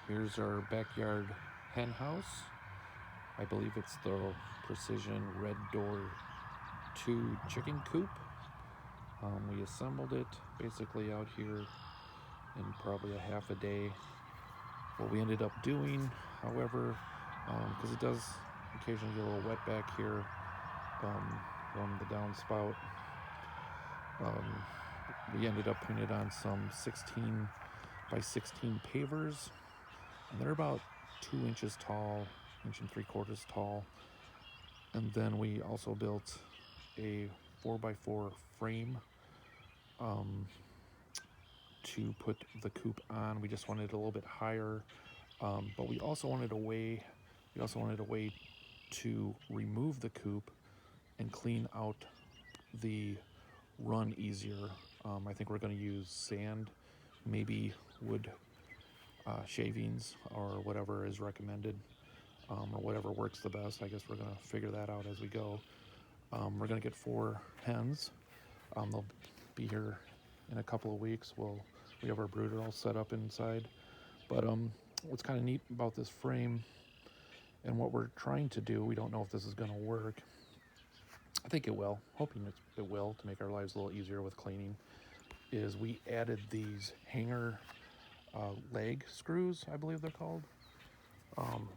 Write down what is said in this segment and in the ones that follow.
Here's our backyard hen house. I believe it's the Precision Red Door 2 chicken coop. We assembled it basically out here in probably a half a day. What we ended up doing, however, because it does occasionally get a little wet back here from the downspout, we ended up putting it on some 16 by 16 pavers, and they're about 2 inches tall, inch and 3/4 tall. And then we also built a 4x4 frame to put the coop on. We just wanted it a little bit higher, but we also wanted a way to remove the coop and clean out the run easier. I think we're going to use sand, maybe wood shavings, or whatever is recommended, or whatever works the best. I guess we're going to figure that out as we go. We're going to get 4 hens. They'll be here in a couple of weeks. We have our brooder all set up inside. But what's kind of neat about this frame and what we're trying to do, we don't know if this is going to work. I think it will, hoping it will, to make our lives a little easier with cleaning, is we added these hanger leg screws, I believe they're called.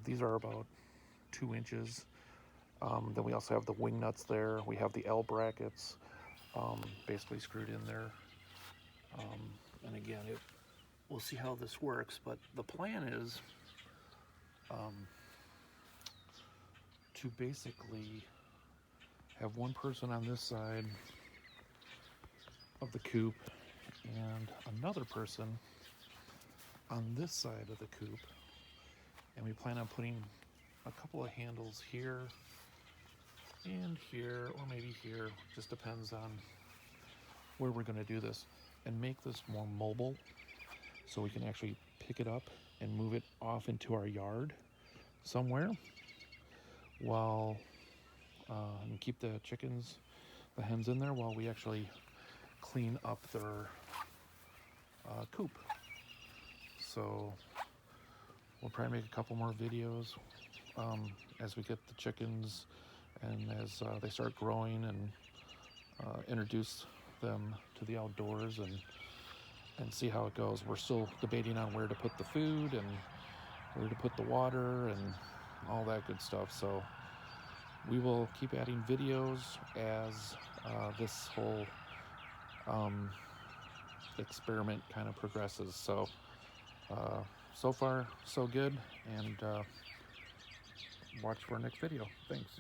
These are about 2 inches. Then we also have the wing nuts there. We have the L brackets basically screwed in there. And again, we'll see how this works, but the plan is to basically have one person on this side of the coop and another person on this side of the coop. And we plan on putting a couple of handles here and here, or maybe here, just depends on where we're going to do this, and make this more mobile so we can actually pick it up and move it off into our yard somewhere, while and keep the hens in there while we actually clean up their coop. So we'll probably make a couple more videos as we get the chickens and as they start growing, and introduce them to the outdoors and see how it goes. We're still debating on where to put the food and where to put the water and all that good stuff. So we will keep adding videos as this whole experiment kind of progresses. So so far so good, and watch for our next video. Thanks.